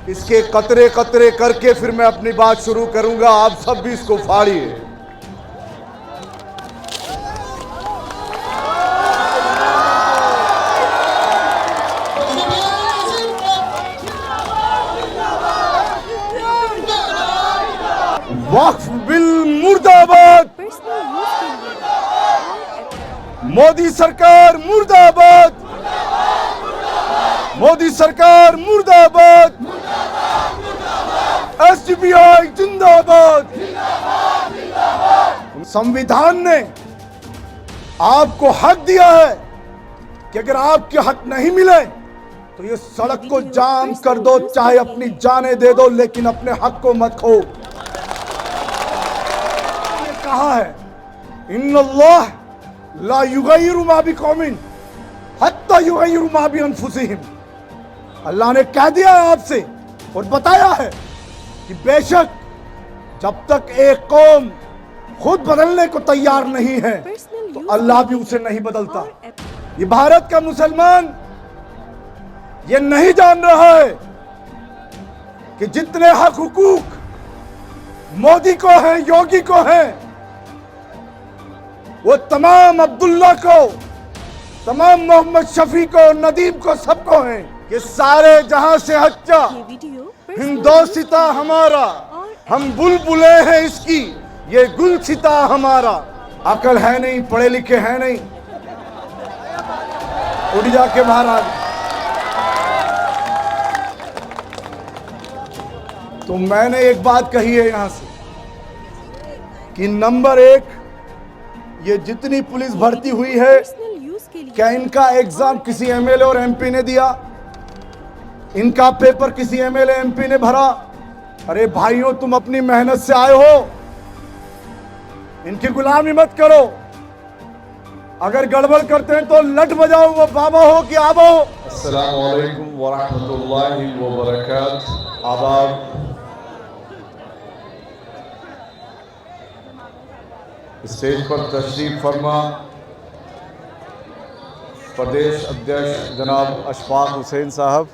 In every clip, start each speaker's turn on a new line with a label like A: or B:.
A: इसके कतरे कतरे करके फिर मैं अपनी बात शुरू करूंगा। आप सब भी इसको फाड़िए। वक्फ बिल मुर्दाबाद, मोदी सरकार मुर्दाबाद, मोदी सरकार मुर्दाबाद, एसडीपीआई जिंदाबाद। संविधान ने आपको हक दिया है कि अगर आपके हक नहीं मिले तो ये सड़क को जाम कर दो, चाहे अपनी जाने दे दो, लेकिन अपने हक को मत खो। कहा है इन्नल्लाह ला युगय्यिरु मा बिकौमिन हत्ता युगय्यिरु मा बिअनफुसिहिम। अल्लाह ने कह दिया है आपसे और बताया है कि बेशक जब तक एक कौम खुद बदलने को तैयार नहीं है तो अल्लाह भी उसे नहीं बदलता। ये भारत का मुसलमान ये नहीं जान रहा है कि जितने हक हुकूक मोदी को हैं, योगी को हैं, वो तमाम अब्दुल्ला को, तमाम मोहम्मद शफी को, नदीम को, सबको हैं। ये सारे जहां से अच्छा हिंदोसिता हमारा, हम बुलबुले हैं इसकी, ये गुलसिता हमारा। अकल है नहीं, पढ़े लिखे हैं नहीं, उड़ जाके बाहर आ गए। तो मैंने एक बात कही है यहां से कि नंबर एक, ये जितनी पुलिस भर्ती हुई है, क्या इनका एग्जाम किसी एमएलए और एमपी ने दिया? इनका पेपर किसी एमएलए एमपी ने भरा? अरे भाइयों, तुम अपनी मेहनत से आए हो, इनकी गुलामी मत करो। अगर गड़बड़ करते हैं तो लट बजाओ, वो बाबा हो कि आबा हो।
B: अस्सलामु अलैकुम व रहमतुल्लाहि व बरकातहू। आदाब। स्टेज पर तशरीफ फरमा प्रदेश अध्यक्ष जनाब अशफाक हुसैन साहब,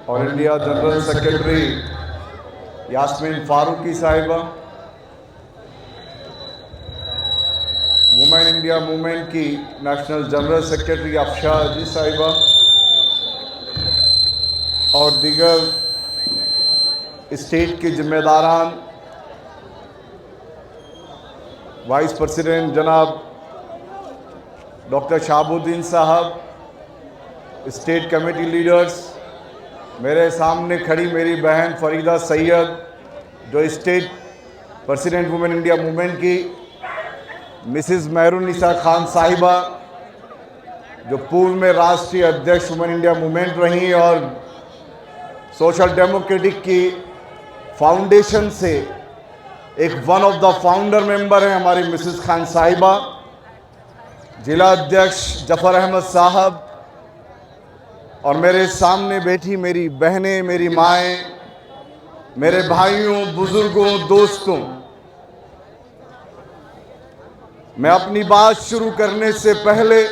B: और India general secretary Yasmin Farooqui साहिबा, वुमेन इंडिया मूवमेंट की national general secretary Afsha ji साहिबा, और दीगर स्टेट के जिम्मेदारान, वाइस प्रेसिडेंट जनाब डॉक्टर शाहबुद्दीन साहब, स्टेट कमेटी लीडर्स, मेरे सामने खड़ी मेरी बहन फरीदा सैयद जो state president women India movement की, मिसिज़ मेहरुन्निसा खान साहिबा जो पूर्व में राष्ट्रीय अध्यक्ष वुमेन इंडिया मूवमेंट रही और सोशल डेमोक्रेटिक की फाउंडेशन से एक one of the founder member हैं हमारी मिसिज़ खान साहिबा, जिला अध्यक्ष जफर अहमद साहब, और मेरे सामने बैठी मेरी बहनें, मेरी माएँ, मेरे भाइयों, बुजुर्गों, दोस्तों। मैं अपनी बात शुरू करने से पहले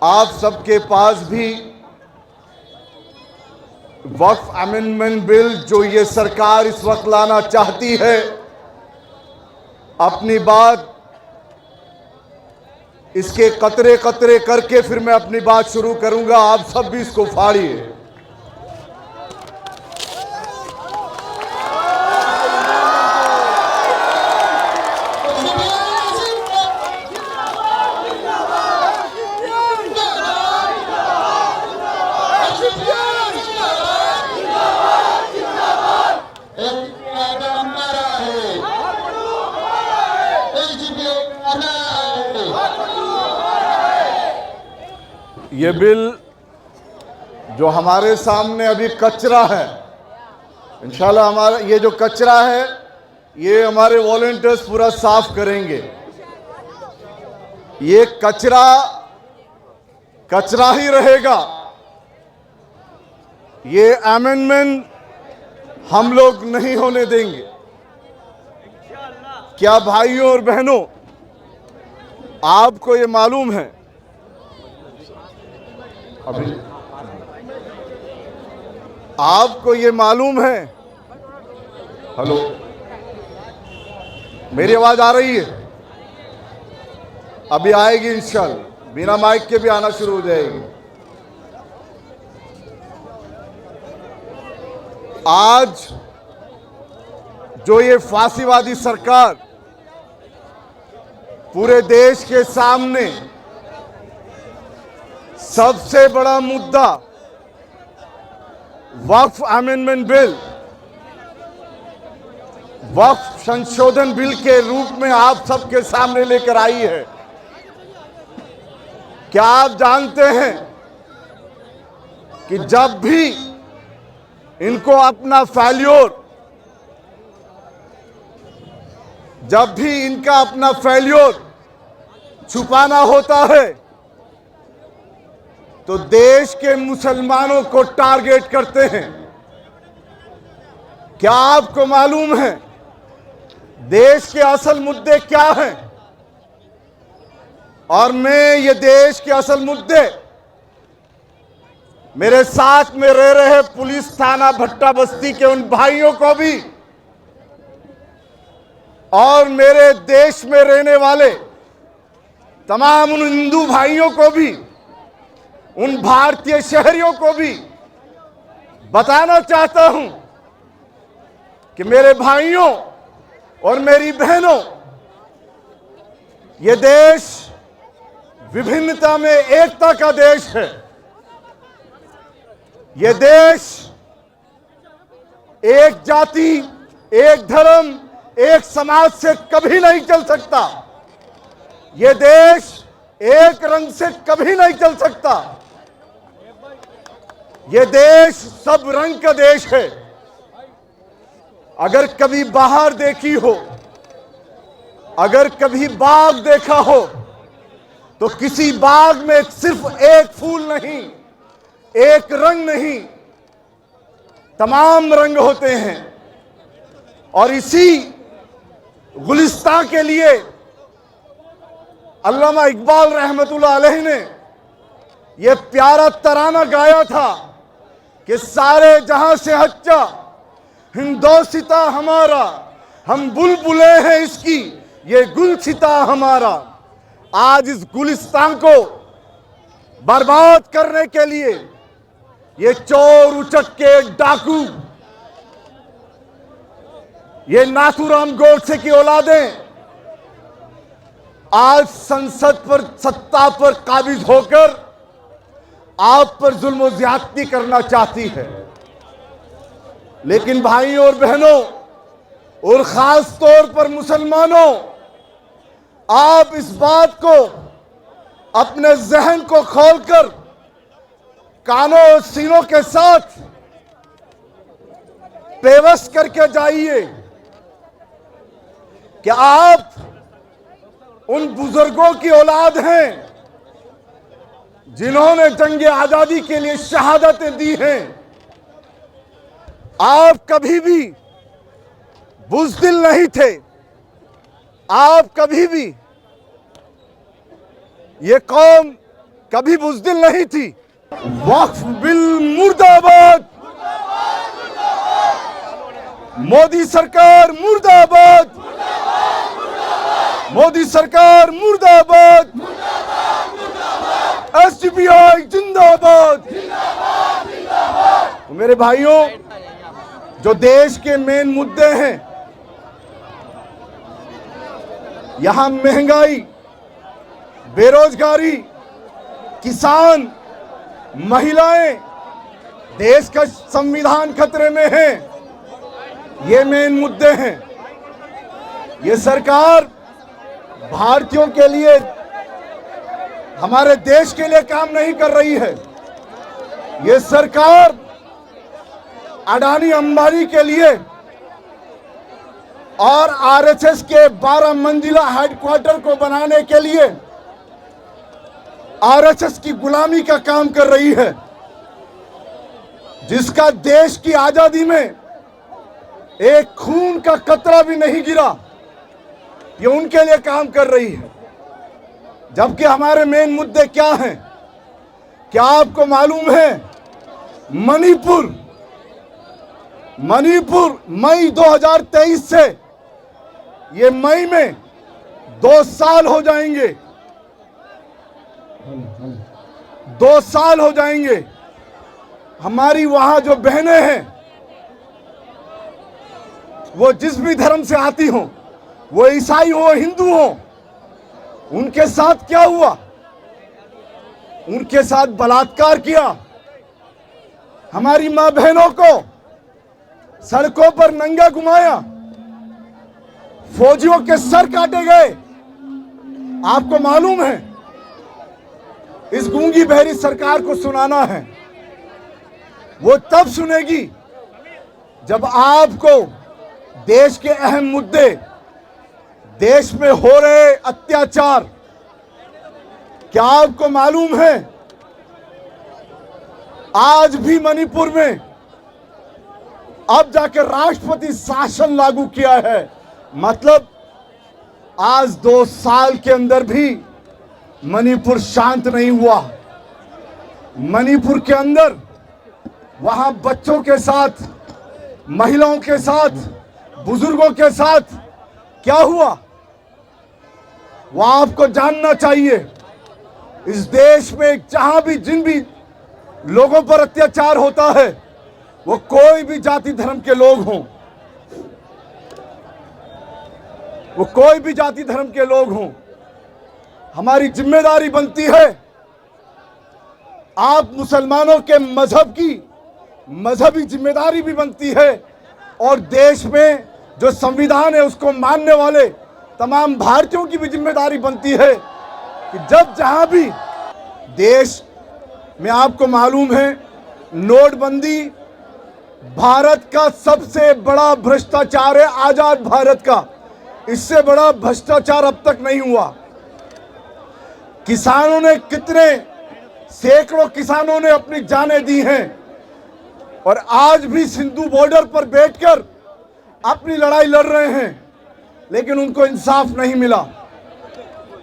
B: आप सबके पास भी वक्फ अमेंडमेंट बिल जो ये सरकार इस वक्त लाना चाहती है, अपनी बात इसके कतरे कतरे करके फिर मैं अपनी बात शुरू करूंगा। आप सब भी इसको फाड़िए। ये बिल जो हमारे सामने अभी कचरा है, इंशाल्लाह हमारा ये जो कचरा है ये हमारे वॉलंटियर्स पूरा साफ करेंगे। ये कचरा कचरा ही रहेगा। ये अमेंडमेंट हम लोग नहीं होने देंगे। क्या भाइयों और बहनों, आपको ये मालूम है, अभी आपको ये मालूम है, हेलो, मेरी आवाज आ रही है? अभी आएगी इंशाल्लाह, बिना माइक के भी आना शुरू हो जाएगी। आज जो ये फांसीवादी सरकार पूरे देश के सामने सबसे बड़ा मुद्दा वक्फ अमेंडमेंट बिल, वक्फ संशोधन बिल के रूप में आप सबके सामने लेकर आई है, क्या आप जानते हैं कि जब भी इनको अपना फेल्योर, जब भी इनका अपना फेल्योर छुपाना होता है तो देश के मुसलमानों को टारगेट करते हैं। क्या आपको मालूम है देश के असल मुद्दे क्या हैं? और मैं ये देश के असल मुद्दे मेरे साथ में रह रहे पुलिस थाना भट्टा बस्ती के उन भाइयों को भी और मेरे देश में रहने वाले तमाम उन हिंदू भाइयों को भी, उन भारतीय शहरियों को भी बताना चाहता हूं कि मेरे भाइयों और मेरी बहनों, ये देश विभिन्नता में एकता का देश है। ये देश एक जाति, एक धर्म, एक समाज से कभी नहीं चल सकता। ये देश एक रंग से कभी नहीं चल सकता। ये देश सब रंग का देश है। अगर कभी बाहर देखी हो, अगर कभी बाग देखा हो, तो किसी बाग में सिर्फ एक फूल नहीं, एक रंग नहीं, तमाम रंग होते हैं। और इसी गुलिस्तान के लिए अल्लामा इकबाल रहमतुल्लाह अलैह ने यह प्यारा तराना गाया था कि सारे जहां से हच्चा हिंदोसिता हमारा, हम बुलबुले हैं इसकी, ये गुलसिता हमारा। आज इस गुलिस्तान को बर्बाद करने के लिए ये चोर उचक्के डाकू, ये नाथूराम गोडसे की औलादें आज संसद पर, सत्ता पर काबिज होकर आप पर जुल्म ज्यादती करना चाहती है। लेकिन भाइयों और बहनों और खास तौर पर मुसलमानों, आप इस बात को अपने जहन को खोलकर कानों और सीनों के साथ पेवश करके जाइए कि आप उन बुजुर्गों की औलाद हैं जिन्होंने जंग आजादी के लिए शहादतें दी हैं। आप कभी भी बुज़दिल नहीं थे, आप कभी भी, ये कौम कभी बुज़दिल नहीं थी। वक्फ बिल मुर्दाबाद, मोदी सरकार मुर्दाबाद, मोदी सरकार मुर्दाबाद, एसडीपीआई जिंदाबाद। तो मेरे भाइयों, जो देश के मेन मुद्दे हैं, यहां महंगाई, बेरोजगारी, किसान, महिलाएं, देश का संविधान खतरे में है, ये मेन मुद्दे हैं। ये सरकार भारतीयों के लिए, हमारे देश के लिए काम नहीं कर रही है। ये सरकार अडानी अंबानी के लिए और आरएसएस के 12 मंजिला हेडक्वार्टर को बनाने के लिए आरएसएस की गुलामी का काम कर रही है, जिसका देश की आजादी में एक खून का कतरा भी नहीं गिरा। ये उनके लिए काम कर रही है।
A: जबकि हमारे मेन मुद्दे क्या हैं? क्या आपको मालूम है मणिपुर मई 2023 से, ये मई में 2 साल हो जाएंगे, 2 साल हो जाएंगे। हमारी वहां जो बहनें हैं, वो जिस भी धर्म से आती हो, वो ईसाई हो हिंदू हो, उनके साथ क्या हुआ? उनके साथ बलात्कार किया। हमारी मां बहनों को सड़कों पर नंगा घुमाया, फौजियों के सर काटे गए। आपको मालूम है, इस गूंगी बहरी सरकार को सुनाना है, वो तब सुनेगी जब आपको देश के अहम मुद्दे, देश में हो रहे अत्याचार, क्या आपको मालूम है आज भी मणिपुर में अब जाकर राष्ट्रपति शासन लागू किया है? मतलब आज 2 साल के अंदर भी मणिपुर शांत नहीं हुआ। मणिपुर के अंदर वहां बच्चों के साथ, महिलाओं के साथ, बुजुर्गों के साथ क्या हुआ, वह आपको जानना चाहिए। इस देश में जहां भी जिन भी लोगों पर अत्याचार होता है, वो कोई भी जाति धर्म के लोग हों, वो कोई भी जाति धर्म के लोग हों, हमारी जिम्मेदारी बनती है आप मुसलमानों के मजहब की मजहबी जिम्मेदारी भी बनती है, और देश में जो संविधान है उसको मानने वाले तमाम भारतीयों की भी जिम्मेदारी बनती है कि जब जहां भी देश में, आपको मालूम है नोटबंदी भारत का सबसे बड़ा भ्रष्टाचार है, आजाद भारत का। इससे बड़ा भ्रष्टाचार अब तक नहीं हुआ। किसानों ने कितने सैकड़ों किसानों ने अपनी जानें दी हैं, और आज भी सिंधु बॉर्डर पर बैठकर अपनी लड़ाई लड़ रहे हैं, लेकिन उनको इंसाफ नहीं मिला।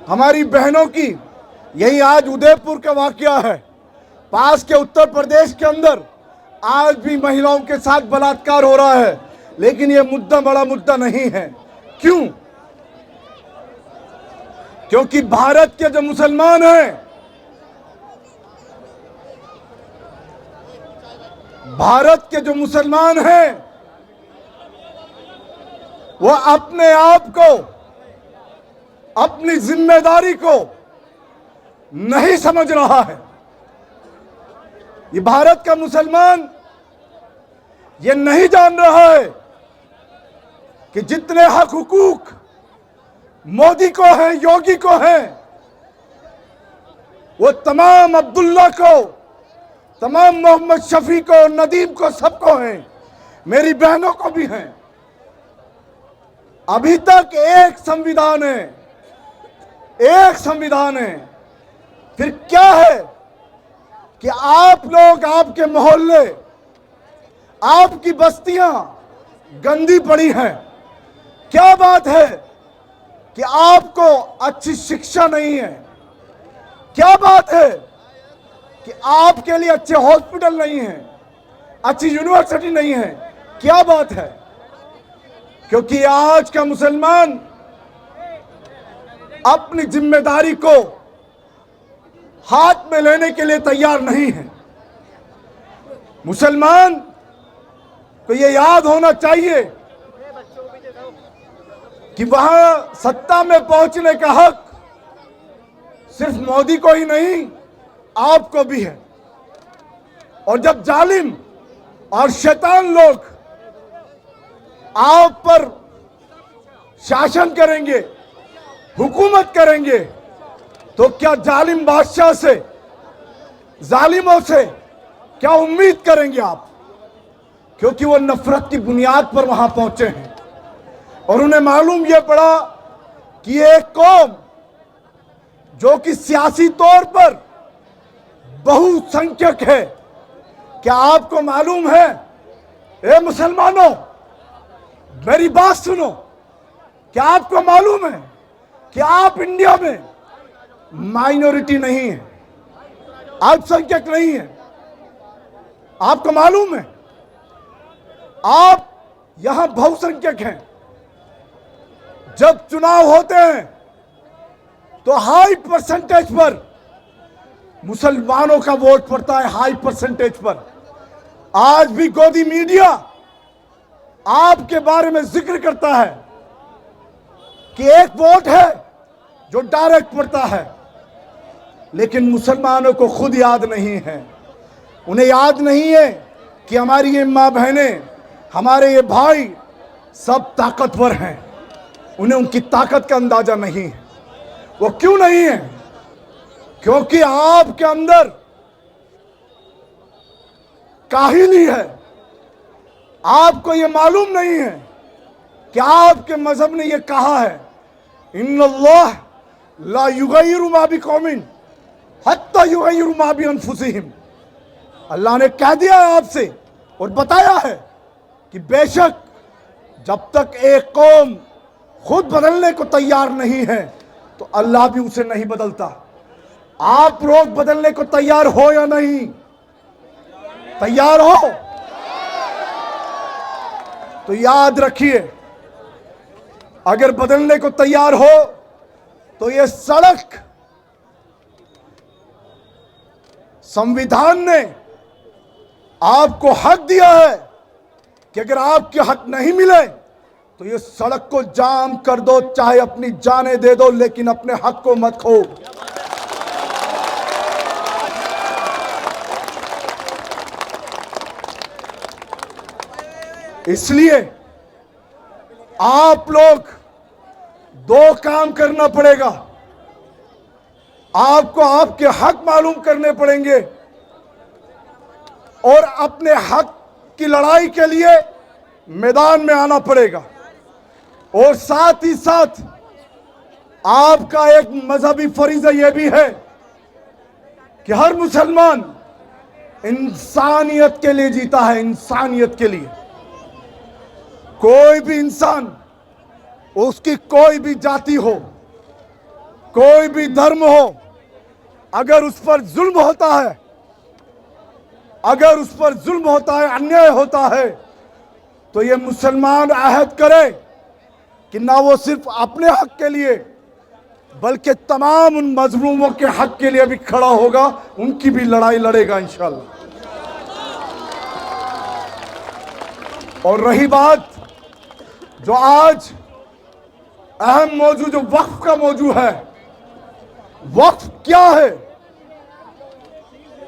A: हमारी बहनों की, यही आज उदयपुर का वाकया है, पास के उत्तर प्रदेश के अंदर आज भी महिलाओं के साथ बलात्कार हो रहा है, लेकिन यह मुद्दा बड़ा मुद्दा नहीं है। क्यों? क्योंकि भारत के जो मुसलमान हैं, भारत के जो मुसलमान हैं, वो अपने आप को, अपनी जिम्मेदारी को नहीं समझ रहा है। ये भारत का मुसलमान ये नहीं जान रहा है कि जितने हक हुकूक मोदी को हैं, योगी को हैं, वो तमाम अब्दुल्ला को, तमाम मोहम्मद शफी को, नदीम को, सबको हैं, मेरी बहनों को भी हैं। अभी तक एक संविधान है, एक संविधान है। फिर क्या है कि आप लोग, आपके मोहल्ले, आपकी बस्तियां गंदी पड़ी हैं। क्या बात है कि आपको अच्छी शिक्षा नहीं है? क्या बात है कि आपके लिए अच्छे हॉस्पिटल नहीं है, अच्छी यूनिवर्सिटी नहीं है? क्या बात है? क्योंकि आज का मुसलमान अपनी जिम्मेदारी को हाथ में लेने के लिए तैयार नहीं है। मुसलमान को यह याद होना चाहिए कि वहां सत्ता में पहुंचने का हक सिर्फ मोदी को ही नहीं, आपको भी है। और जब जालिम और शैतान लोग आप पर शासन करेंगे, हुकूमत करेंगे, तो क्या जालिम बादशाह से, जालिमों से क्या उम्मीद करेंगे आप? क्योंकि वो नफरत की बुनियाद पर वहां पहुंचे हैं, और उन्हें मालूम यह पड़ा कि एक कौम जो कि सियासी तौर पर बहुसंख्यक है। क्या आपको मालूम है, ए मुसलमानों, मेरी बात सुनो, क्या आपको मालूम है कि आप इंडिया में माइनॉरिटी नहीं है, अल्पसंख्यक नहीं है। आपको मालूम है, आप यहां बहुसंख्यक हैं। जब चुनाव होते हैं तो हाई परसेंटेज पर मुसलमानों का वोट पड़ता है, हाई परसेंटेज पर। आज भी गोदी मीडिया आपके बारे में जिक्र करता है कि एक वोट है जो डायरेक्ट पड़ता है, लेकिन मुसलमानों को खुद याद नहीं है। उन्हें याद नहीं है कि हमारी ये माँ बहनें, हमारे ये भाई सब ताकतवर हैं। उन्हें उनकी ताकत का अंदाजा नहीं है। वो क्यों नहीं है? क्योंकि आपके अंदर काहिली है। आपको ये मालूम नहीं है कि आपके मजहब ने ये कहा है, इन्नल्लाह ला युगय्यिरु मा बिकौमिन हत्ता युगय्यिरु मा बिअनफुसिहिम। अल्लाह ने कह दिया है आपसे और बताया है कि बेशक जब तक एक कौम खुद बदलने को तैयार नहीं है तो अल्लाह भी उसे नहीं बदलता। आप लोग बदलने को तैयार हो या नहीं? तैयार हो तो याद रखिए, अगर बदलने को तैयार हो तो ये सड़क संविधान ने आपको हक दिया है कि अगर आपके हक नहीं मिले तो ये सड़क को जाम कर दो, चाहे अपनी जानें दे दो, लेकिन अपने हक को मत खो। इसलिए आप लोग दो काम करना पड़ेगा। आपको आपके हक मालूम करने पड़ेंगे और अपने हक की लड़ाई के लिए मैदान में आना पड़ेगा। और साथ ही साथ आपका एक मजहबी फरीज़ा यह भी है कि हर मुसलमान इंसानियत के लिए जीता है, इंसानियत के लिए। कोई भी इंसान, उसकी कोई भी जाति हो, कोई भी धर्म हो, अगर उस पर जुल्म होता है, अगर उस पर जुल्म होता है, अन्याय होता है, तो ये मुसलमान अहद करे कि ना वो सिर्फ अपने हक के लिए बल्कि तमाम उन मजलूमों के हक के लिए भी खड़ा होगा, उनकी भी लड़ाई लड़ेगा इंशाअल्लाह। और रही बात जो आज अहम मौजू, जो वक्फ का मौजू है, वक्फ क्या है?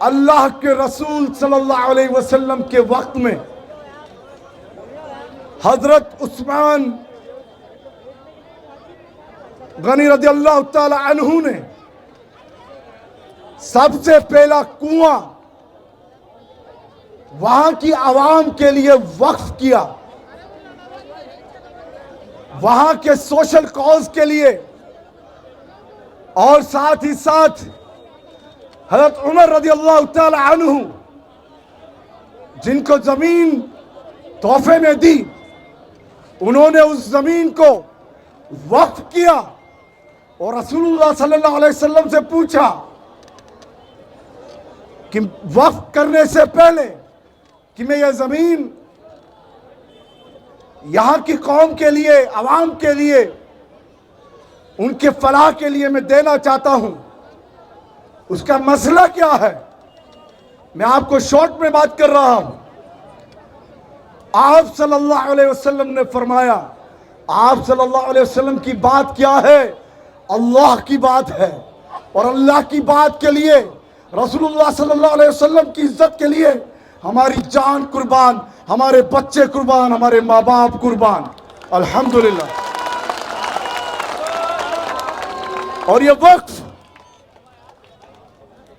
A: अल्लाह के रसूल सल्लल्लाहु अलैहि वसल्लम के वक्त में हजरत उस्मान गनी रज़ियल्लाहु ताला अन्हु ने सबसे पहला कुआं वहां की आवाम के लिए वक्फ किया, वहां के सोशल कॉज के लिए। और साथ ही साथ हजरत उमर रज़ियल्लाहु ताला अन्हु, जिनको जमीन तोहफे में दी, उन्होंने उस जमीन को वक्फ किया और रसूलुल्लाह सल्लल्लाहु अलैहि वसल्लम से पूछा कि वक्फ करने से पहले कि मैं यह जमीन यहां की कौम के लिए, आवाम के लिए, उनके फलाह के लिए मैं देना चाहता हूं, उसका मसला क्या है? मैं आपको शॉर्ट में बात कर रहा हूं। आप सल्लल्लाहु अलैहि वसल्लम ने फरमाया, आप सल्लल्लाहु अलैहि वसल्लम की बात क्या है? अल्लाह की बात है। और अल्लाह की बात के लिए, रसूलुल्लाह सल्लल्लाहु अलैहि वसल्लम की इज्जत के लिए हमारी जान कुर्बान, हमारे बच्चे कुर्बान, हमारे माँ बाप कुर्बान। अल्हम्दुलिल्लाह। और ये वक्फ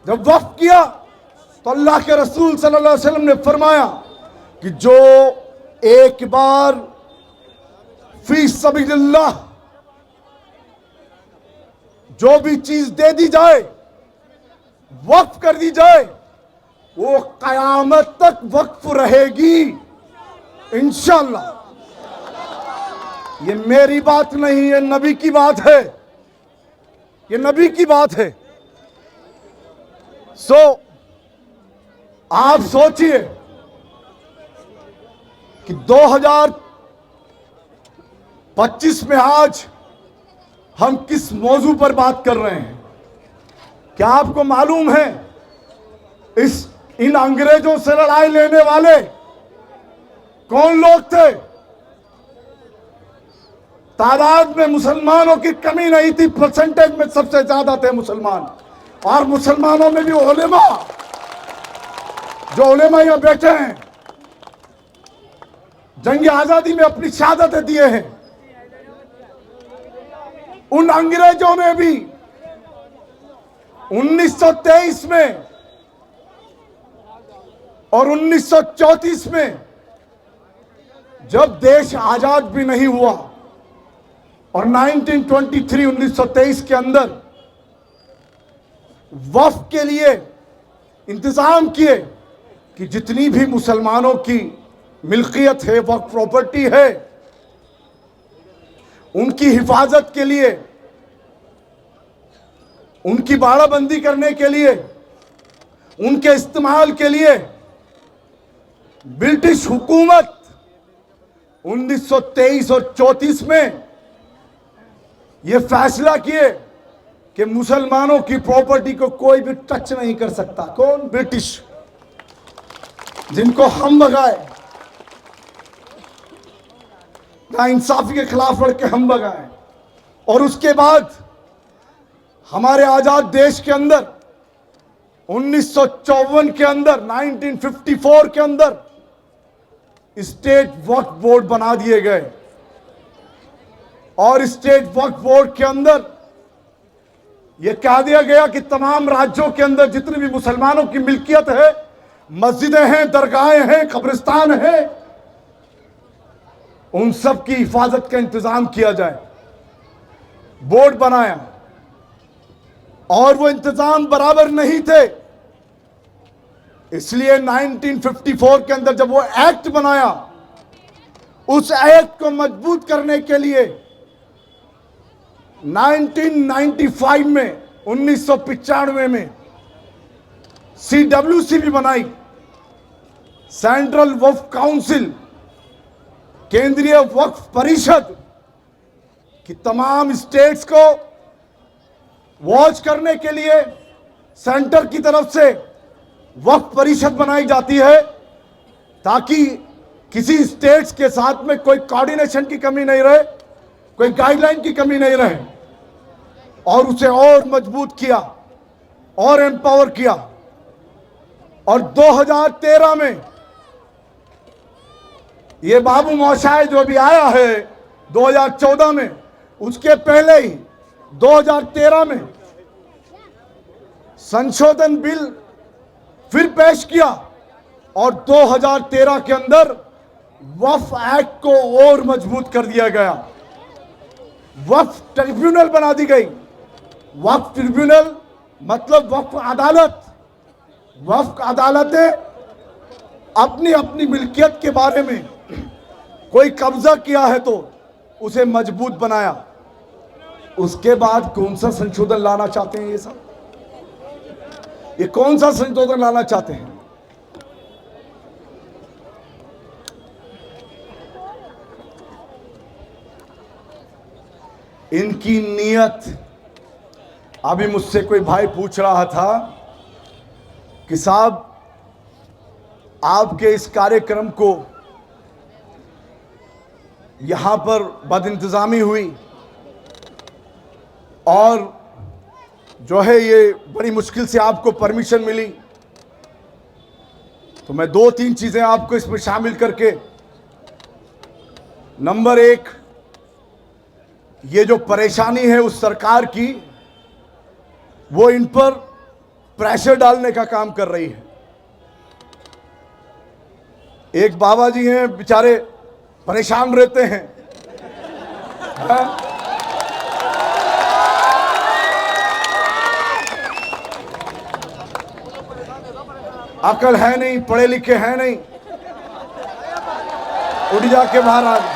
A: जब वक्फ किया तो अल्लाह के रसूल सल्लल्लाहु अलैहि वसल्लम ने फरमाया कि जो एक बार फी सबीलिल्लाह जो भी चीज दे दी जाए, वक्फ कर दी जाए, वो कयामत तक वक्फ रहेगी इंशाअल्लाह। ये मेरी बात नहीं है, नबी की बात है। ये नबी की बात है। आप सोचिए कि 2025 में आज हम किस मौजू पर बात कर रहे हैं। क्या आपको मालूम है इन अंग्रेजों से लड़ाई लेने वाले कौन लोग थे? तादाद में मुसलमानों की कमी नहीं थी, परसेंटेज में सबसे ज्यादा थे मुसलमान। और मुसलमानों में भी उलेमा, जो उलेमा यहां बैठे हैं, जंग आजादी में अपनी शहादतें दिए हैं। उन अंग्रेजों ने भी 1923 में और 1934 में, जब देश आजाद भी नहीं हुआ, और 1923 के अंदर वक्फ के लिए इंतजाम किए कि जितनी भी मुसलमानों की मिल्कियत है, वक्फ प्रॉपर्टी है, उनकी हिफाजत के लिए, उनकी बाड़ाबंदी करने के लिए, उनके इस्तेमाल के लिए ब्रिटिश हुकूमत 1923 और 34 में यह फैसला किए कि मुसलमानों की प्रॉपर्टी को कोई भी टच नहीं कर सकता। कौन? ब्रिटिश, जिनको हम भगाए, नाइंसाफी के खिलाफ लड़ के हम भगाए। और उसके बाद हमारे आजाद देश के अंदर 1954 के अंदर, 1954 के अंदर स्टेट वक्फ बोर्ड बना दिए गए। और स्टेट वक्फ बोर्ड के अंदर यह कह दिया गया कि तमाम राज्यों के अंदर जितनी भी मुसलमानों की मिल्कियत है, मस्जिदें हैं, दरगाहें हैं, कब्रिस्तान हैं, उन सब की हिफाजत का इंतजाम किया जाए। बोर्ड बनाया और वो इंतजाम बराबर नहीं थे, इसलिए 1954 के अंदर जब वो एक्ट बनाया, उस एक्ट को मजबूत करने के लिए 1995 में, 1995 में CWC भी बनाई, सेंट्रल वक्फ काउंसिल, केंद्रीय वक्फ परिषद, कि तमाम स्टेट्स को वॉच करने के लिए सेंटर की तरफ से वक्फ परिषद बनाई जाती है, ताकि किसी स्टेट्स के साथ में कोई कोऑर्डिनेशन की कमी नहीं रहे, कोई गाइडलाइन की कमी नहीं रहे। और उसे और मजबूत किया और एम्पावर किया। और 2013 में ये बाबू मोशाय जो भी आया है 2014 में, उसके पहले ही 2013 में संशोधन बिल फिर पेश किया और 2013 के अंदर वक्फ एक्ट को और मजबूत कर दिया गया। वक्फ ट्रिब्यूनल बना दी गई। वक्फ ट्रिब्यूनल मतलब वक्फ अदालत। वक्फ अदालतें अपनी अपनी मिल्कियत के बारे में कोई कब्जा किया है तो उसे मजबूत बनाया। उसके बाद कौन सा संशोधन लाना चाहते हैं? ये कौन सा संशोधन लाना चाहते हैं? इनकी नीयत, अभी मुझसे कोई भाई पूछ रहा था कि साहब आपके इस कार्यक्रम को यहां पर बदइंतजामी हुई और जो है ये बड़ी मुश्किल से आपको परमिशन मिली, तो मैं 2-3 चीजें आपको इसमें शामिल करके, नंबर 1, ये जो परेशानी है उस सरकार की, वो इन पर प्रेशर डालने का काम कर रही है। एक बाबा जी हैं, बेचारे परेशान रहते हैं, अकल है नहीं, पढ़े लिखे हैं नहीं, उठ जाके बाहर आ गए।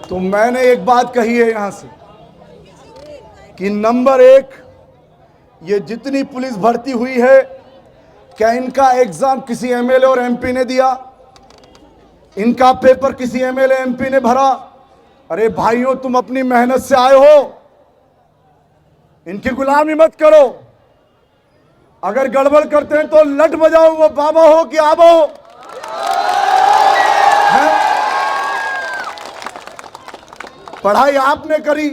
A: तो मैंने एक बात कही है यहां से कि नंबर एक, ये जितनी पुलिस भर्ती हुई है, क्या इनका एग्जाम किसी एमएलए और एमपी ने दिया? इनका पेपर किसी एमएलए एमपी ने भरा? अरे भाइयों, तुम अपनी मेहनत से आए हो, इनकी गुलामी मत करो। अगर गड़बड़ करते हैं तो लट बजाओ, वो बाबा हो कि आबा हो। पढ़ाई आपने करी,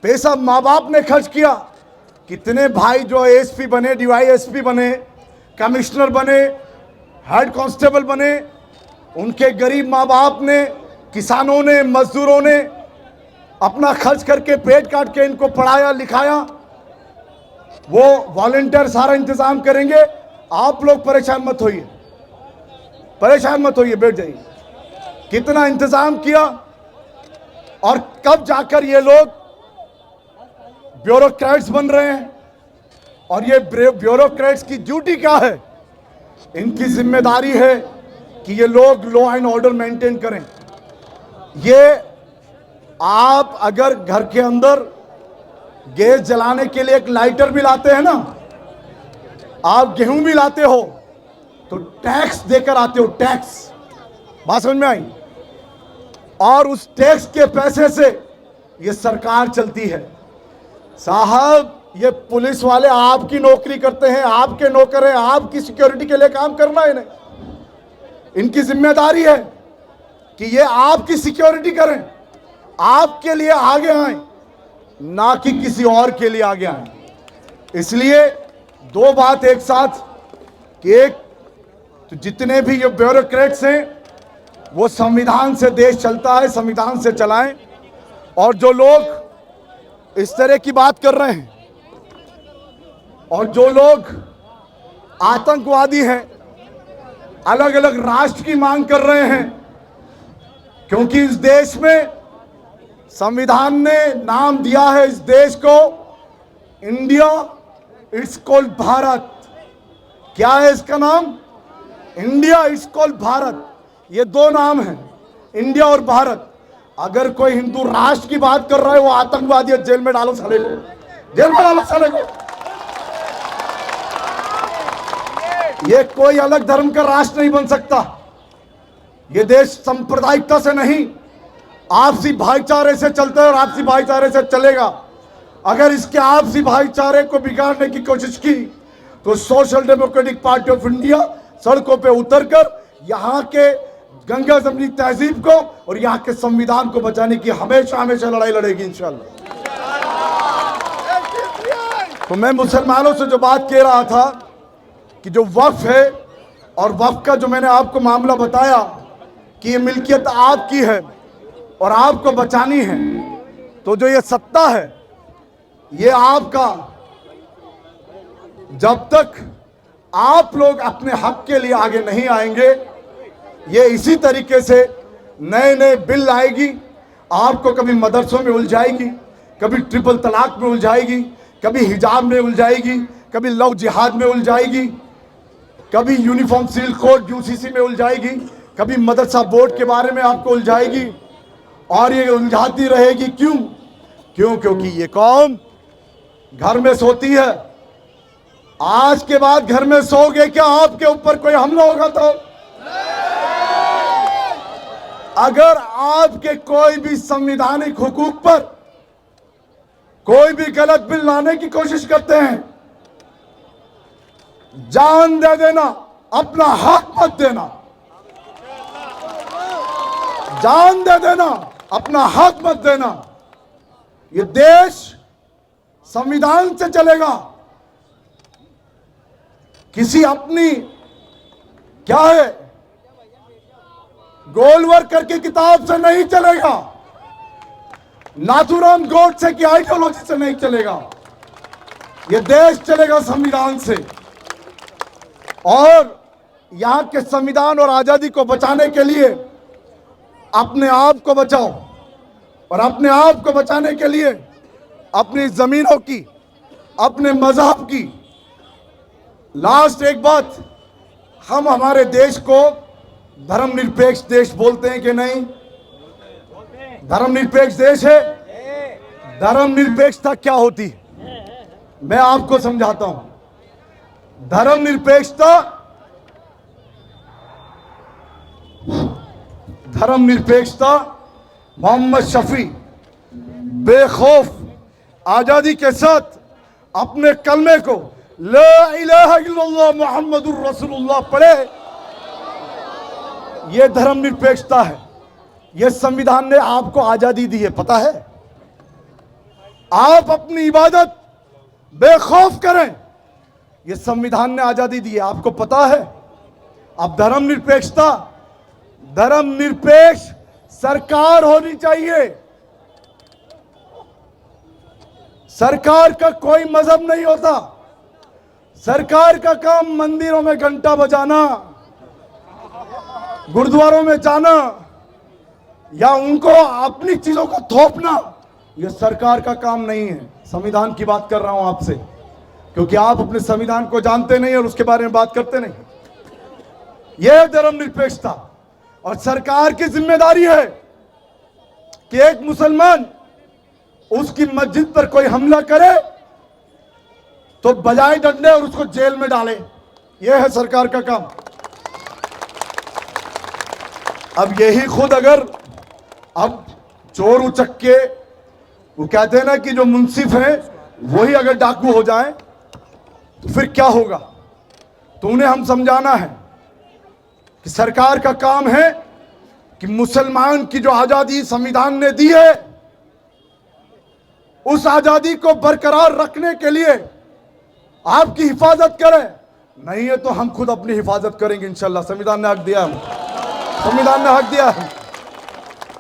A: पैसा माँ बाप ने खर्च किया। कितने भाई जो एसपी बने, डीवाईएसपी बने, कमिश्नर बने, हेड कांस्टेबल बने, उनके गरीब माँ बाप ने, किसानों ने, मजदूरों ने अपना खर्च करके पेट काट के इनको पढ़ाया लिखाया। वो वॉलंटियर सारा इंतजाम करेंगे, आप लोग परेशान मत होइए, परेशान मत होइए, बैठ जाइए। कितना इंतजाम किया और कब जाकर ये लोग ब्यूरोक्रेट्स बन रहे हैं। और ये ब्यूरोक्रेट्स की ड्यूटी क्या है? इनकी जिम्मेदारी है कि ये लोग लॉ एंड ऑर्डर मेंटेन करें। ये आप अगर घर के अंदर गैस जलाने के लिए एक लाइटर भी लाते हैं ना, आप गेहूं भी लाते हो तो टैक्स देकर आते हो, टैक्स। बात समझ में आई? और उस टैक्स के पैसे से ये सरकार चलती है। साहब, ये पुलिस वाले आपकी नौकरी करते हैं, आपके नौकर हैं, आपकी सिक्योरिटी के लिए काम करना है इन्हें। इनकी जिम्मेदारी है कि ये आपकी सिक्योरिटी करें, आपके लिए आगे आए, ना कि किसी और के लिए आगे आए। इसलिए दो बात एक साथ कि एक तो जितने भी ये ब्यूरोक्रेट्स हैं वो संविधान से देश चलता है, संविधान से चलाएं। और जो लोग इस तरह की बात कर रहे हैं और जो लोग आतंकवादी हैं, अलग अलग राष्ट्र की मांग कर रहे हैं, क्योंकि इस देश में संविधान ने नाम दिया है इस देश को इंडिया, इट्स कॉल्ड भारत। क्या है इसका नाम? India, it's called Bharat. ये दो नाम हैं, इंडिया और भारत। अगर कोई हिंदू राष्ट्र की बात कर रहा है वो आतंकवादी है, जेल में डालो साले को, जेल में डालो साले को। ये कोई अलग धर्म का राष्ट्र नहीं बन सकता। ये देश सांप्रदायिकता से नहीं, आपसी भाईचारे से चलता है और आपसी भाईचारे से चलेगा। अगर इसके आपसी भाईचारे को बिगाड़ने की कोशिश की तो social democratic party of India सड़कों पे उतरकर यहाँ के गंगा जमनी तहजीब को और यहाँ के संविधान को बचाने की हमेशा हमेशा लड़ाई लड़ेगी इंशाल्लाह। तो मैं मुसलमानों से जो बात कह रहा था कि जो वक्फ है और वक्फ का जो मैंने आपको मामला बताया कि ये मिल्कियत आपकी है और आपको बचानी है, तो जो ये सत्ता है ये आपका। जब तक आप लोग अपने हक के लिए आगे नहीं आएंगे, ये इसी तरीके से नए नए बिल आएगी, आपको कभी मदरसों में उलझाएगी, कभी ट्रिपल तलाक में उलझाएगी, कभी हिजाब में उलझाएगी, कभी लव जिहाद में उलझाएगी, कभी यूनिफॉर्म सिविल कोड यूसीसी में उलझाएगी, कभी मदरसा बोर्ड के बारे में आपको उलझाएगी। और ये उलझाती रहेगी। क्यों? क्योंकि ये कौम घर में सोती है। आज के बाद घर में सोओगे क्या? आपके ऊपर कोई हमला होगा तो? अगर आपके कोई भी संवैधानिक हुकूक पर कोई भी गलत बिल लाने की कोशिश करते हैं, जान दे देना, अपना हक मत देना। जान दे देना, अपना हक मत देना। ये देश संविधान से चलेगा, किसी अपनी क्या है गोलवर्कर की किताब से नहीं चलेगा, नाथूराम गोडसे की आइडियोलॉजी से नहीं चलेगा। ये देश चलेगा संविधान से। और यहां के संविधान और आजादी को बचाने के लिए अपने आप को बचाओ, और अपने आप को बचाने के लिए अपनी जमीनों की, अपने मजहब की। लास्ट एक बात, हम हमारे देश को धर्मनिरपेक्ष देश बोलते हैं कि नहीं? धर्मनिरपेक्ष देश है। धर्मनिरपेक्षता क्या होती है मैं आपको समझाता हूं। धर्मनिरपेक्षता मोहम्मद शफी बेखौफ आजादी के साथ अपने कलमे को ला इलाहा इल्लल्लाह मुहम्मदुर रसूलुल्लाह पढ़े, यह धर्मनिरपेक्षता है। यह संविधान ने आपको आजादी दी है, पता है। आप अपनी इबादत बेखौफ करें, यह संविधान ने आजादी दी है, आपको पता है। अब धर्मनिरपेक्षता, धर्मनिरपेक्ष सरकार होनी चाहिए। सरकार का कोई मजहब नहीं होता। सरकार का काम मंदिरों में घंटा बजाना, गुरुद्वारों में जाना या उनको अपनी चीजों को थोपना, यह सरकार का काम नहीं है। संविधान की बात कर रहा हूं आपसे, क्योंकि आप अपने संविधान को जानते नहीं और उसके बारे में बात करते नहीं। यह धर्मनिरपेक्षता। और सरकार की जिम्मेदारी है कि एक मुसलमान उसकी मस्जिद पर कोई हमला करे तो बजाए डंडे और उसको जेल में डाले। यह है सरकार का काम। अब यही खुद अगर अब चोर उचक के, वो कहते हैं ना कि जो मुंसिफ है वही अगर डाकू हो जाए तो फिर क्या होगा। तो उन्हें हम समझाना है कि सरकार का काम है कि मुसलमान की जो आजादी संविधान ने दी है उस आजादी को बरकरार रखने के लिए आपकी हिफाजत करें। नहीं है तो हम खुद अपनी हिफाजत करेंगे इंशाल्लाह। संविधान ने हक दिया है, संविधान ने हक दिया है।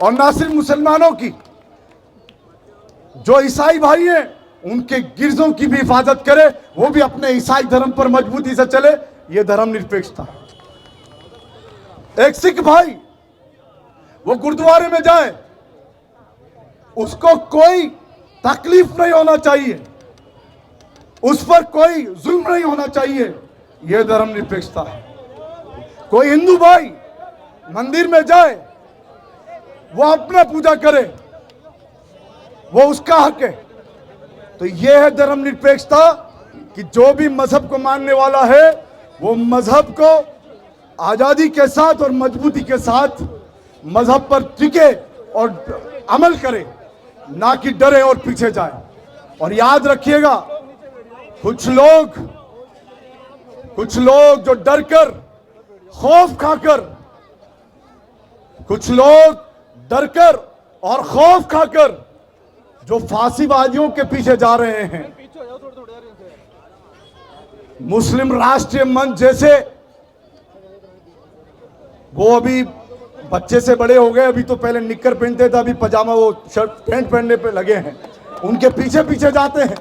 A: और ना सिर्फ मुसलमानों की, जो ईसाई भाई हैं उनके गिरजों की भी हिफाजत करे, वो भी अपने ईसाई धर्म पर मजबूती से चले। यह धर्मनिरपेक्षता। एक सिख भाई वो गुरुद्वारे में जाए, उसको कोई तकलीफ नहीं होना चाहिए, उस पर कोई जुल्म नहीं होना चाहिए। यह धर्मनिरपेक्षता है। कोई हिंदू भाई मंदिर में जाए, वो अपना पूजा करे, वो उसका हक है। तो यह है धर्मनिरपेक्षता कि जो भी मजहब को मानने वाला है वो मजहब को आजादी के साथ और मजबूती के साथ मजहब पर टिके और अमल करे, ना कि डरे और पीछे जाए। और याद रखिएगा, कुछ लोग जो डरकर, खौफ खाकर, कुछ लोग डरकर और खौफ खाकर जो फांसीबाजियों के पीछे जा रहे हैं, मुस्लिम राष्ट्रीय मंच जैसे, वो अभी बच्चे से बड़े हो गए, अभी तो पहले निक्कर पहनते थे, अभी पजामा वो शर्ट पैंट पहनने पे लगे हैं, उनके पीछे पीछे जाते हैं।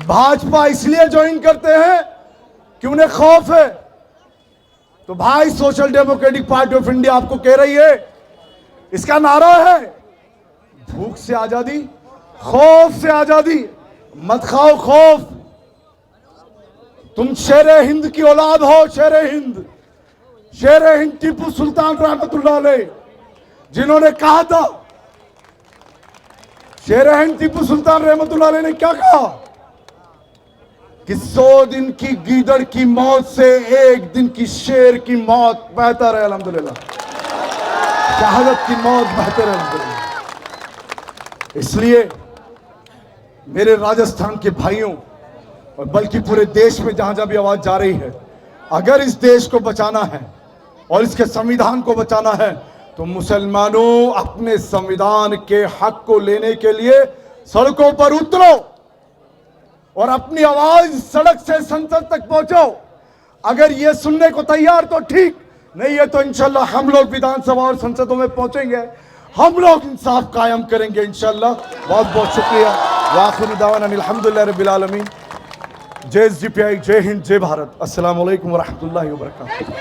A: भाजपा इसलिए ज्वाइन करते हैं कि उन्हें खौफ है। तो भाई social democratic party of India आपको कह रही है, इसका नारा है भूख से आजादी, खौफ से आजादी, मत खाओ खौफ। तुम शेरे हिंद की औलाद हो, शेरे हिंद। शेरे हिंद टीपू सुल्तान रहमतुल्लाह अलैह, जिन्होंने कहा था, शेरे हिंद टीपू सुल्तान रहमतुल्लाह अलैह ने क्या कहा कि 100 दिन की गीदड़ की मौत से 1 दिन की शेर की मौत बेहतर है। अल्हम्दुलिल्लाह, शहादत की मौत बेहतर है अल्हम्दुलिल्लाह। इसलिए मेरे राजस्थान के भाइयों और बल्कि पूरे देश में जहां जहां भी आवाज जा रही है, अगर इस देश को बचाना है और इसके संविधान को बचाना है तो मुसलमानों अपने संविधान के हक को लेने के लिए सड़कों पर उतरो और अपनी आवाज सड़क से संसद तक पहुंचाओ। अगर ये सुनने को तैयार तो ठीक, नहीं है तो इंशाल्लाह हम लोग विधानसभा और संसदों में पहुंचेंगे, हम लोग इंसाफ कायम करेंगे इंशाल्लाह। बहुत बहुत शुक्रिया। वाखिर दावाना अल्हम्दुलिल्लाह रब्बिल आलमीन। जय जीपीआई, जय हिंद, जय भारत। अस्सलाम वालेकुम व रहमतुल्लाहि व बरकातहू।